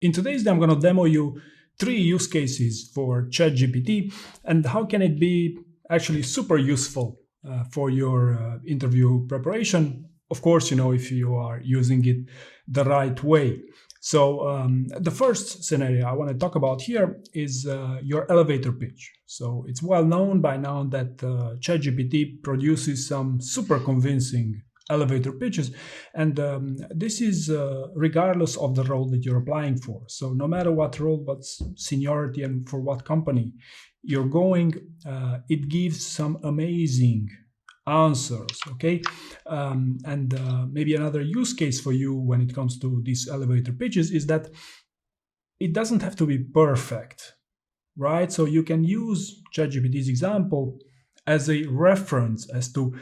In today's day, I'm going to demo you 3 use cases for ChatGPT and how can it be actually super useful for your interview preparation. Of course, if you are using it the right way. So the first scenario I want to talk about here is your elevator pitch. So it's well known by now that ChatGPT produces some super convincing elevator pitches, and this is regardless of the role that you're applying for. So no matter what role, what seniority, and for what company you're going, it gives some amazing answers. Okay, and maybe another use case for you when it comes to these elevator pitches is that it doesn't have to be perfect, right? So you can use ChatGPT's example as a reference as to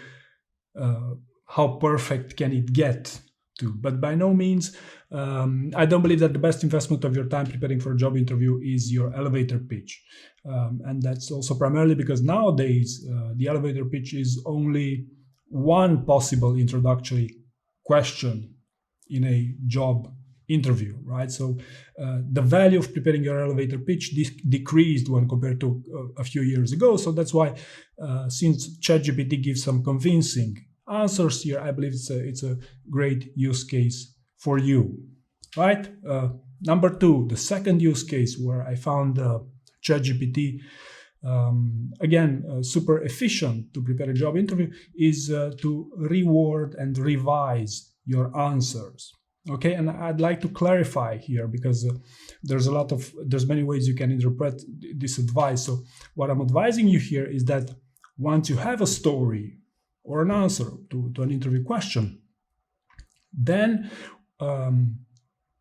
how perfect can it get to. But by no means, I don't believe that the best investment of your time preparing for a job interview is your elevator pitch. And that's also primarily because nowadays the elevator pitch is only one possible introductory question in a job interview, right? So the value of preparing your elevator pitch decreased when compared to a few years ago. So that's why since ChatGPT gives some convincing answers here, I believe it's a great use case for you, right? Number 2, the second use case where I found ChatGPT again super efficient to prepare a job interview is to reword and revise your answers. Okay, and I'd like to clarify here because there's many ways you can interpret this advice. So what I'm advising you here is that once you have a story or an answer to an interview question, then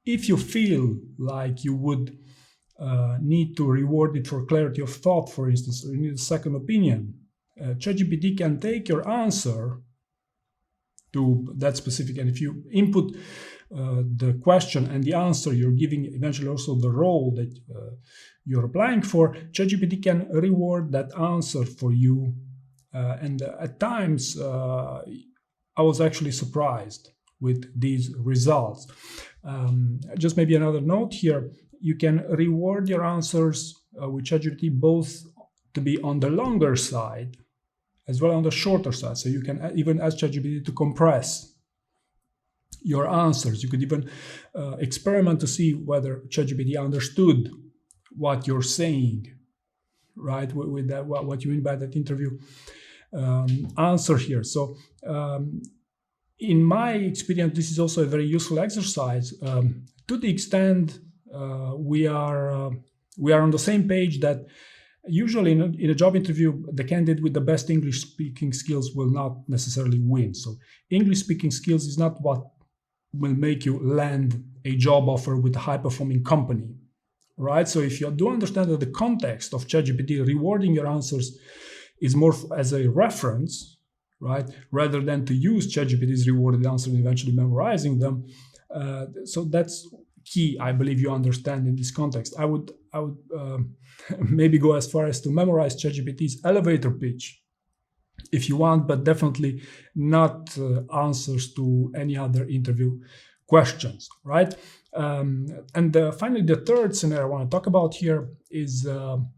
if you feel like you would need to reward it for clarity of thought, for instance, or you need a second opinion, ChatGPT can take your answer to that specific, and if you input the question and the answer, you're giving eventually also the role that you're applying for, ChatGPT can reward that answer for you. And at times, I was actually surprised with these results. Just maybe another note here, you can reward your answers with ChatGPT both to be on the longer side as well on the shorter side. So you can even ask ChatGPT to compress your answers. You could even experiment to see whether ChatGPT understood what you're saying, right? With that, what you mean by that interview answer here. So in my experience, this is also a very useful exercise to the extent we are on the same page that usually in a job interview, the candidate with the best English speaking skills will not necessarily win. So English speaking skills is not what will make you land a job offer with a high performing company, right? So if you do understand that the context of ChatGPT rewarding your answers is more as a reference, right, rather than to use ChatGPT's rewarded answer and eventually memorizing them. So that's key, I believe you understand in this context. I would maybe go as far as to memorize ChatGPT's elevator pitch if you want, but definitely not answers to any other interview questions, right? And finally, the third scenario I want to talk about here is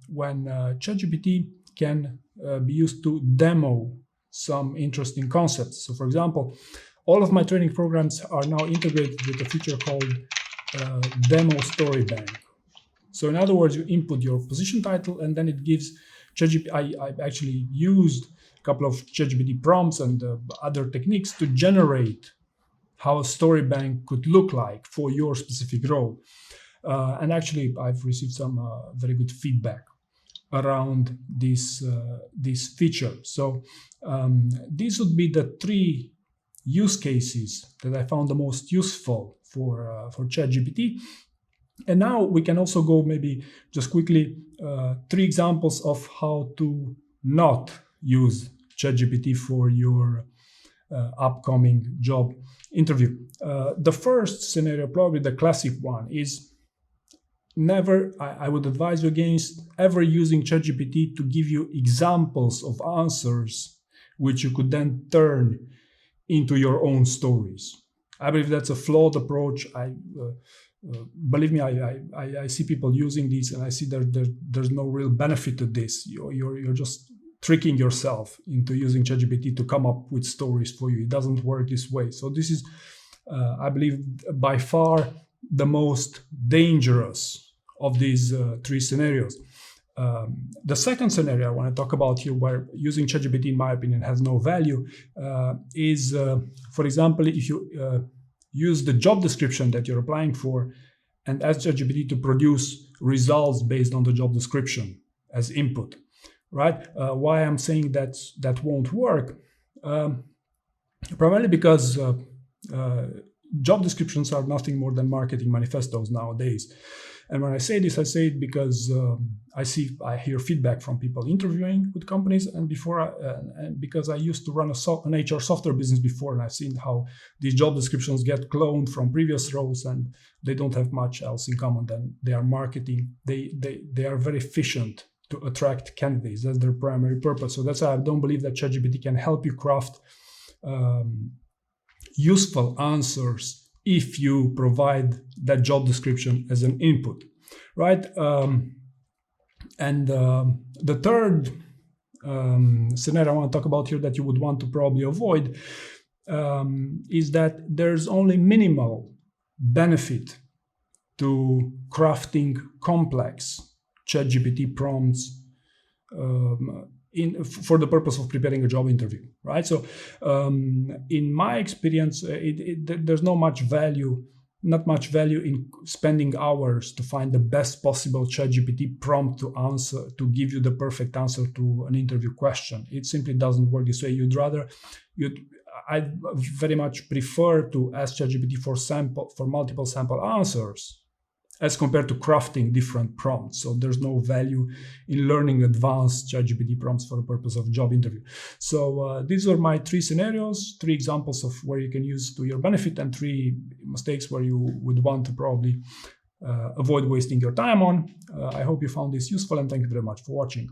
when ChatGPT can be used to demo some interesting concepts. So for example, all of my training programs are now integrated with a feature called Demo Story Bank. So in other words, you input your position title and then it gives ChatGPT. I actually used a couple of ChatGPT prompts and other techniques to generate how a story bank could look like for your specific role. And actually, I've received some very good feedback around this feature. So these would be the 3 use cases that I found the most useful for ChatGPT. And now we can also go maybe just quickly 3 examples of how to not use ChatGPT for your upcoming job interview. The first scenario, probably the classic one, is I would advise you against ever using ChatGPT to give you examples of answers which you could then turn into your own stories. I believe that's a flawed approach. I believe me, I see people using these, and I see there's no real benefit to this. You're just tricking yourself into using ChatGPT to come up with stories for you. It doesn't work this way. So this is, I believe, by far the most dangerous of these three scenarios. The second scenario I want to talk about here, where using ChatGPT, in my opinion, has no value, is, for example, if you use the job description that you're applying for and ask ChatGPT to produce results based on the job description as input, right? Why I'm saying that won't work? Primarily because job descriptions are nothing more than marketing manifestos nowadays. And when I say this, I say it because I hear feedback from people interviewing with companies, and because I used to run an HR software business before, and I've seen how these job descriptions get cloned from previous roles, and they don't have much else in common than they are marketing. They are very efficient to attract candidates. That's their primary purpose. So that's why I don't believe that ChatGPT can help you craft useful answers if you provide that job description as an input, right? The third scenario I want to talk about here that you would want to probably avoid is that there's only minimal benefit to crafting complex ChatGPT prompts for the purpose of preparing a job interview, right? So in my experience, there's not much value in spending hours to find the best possible ChatGPT prompt to give you the perfect answer to an interview question. It simply doesn't work this way. I very much prefer to ask ChatGPT for multiple sample answers as compared to crafting different prompts. So there's no value in learning advanced ChatGPT prompts for the purpose of job interview. So these are my three scenarios, three examples of where you can use to your benefit, and three mistakes where you would want to probably avoid wasting your time on. I hope you found this useful, and thank you very much for watching.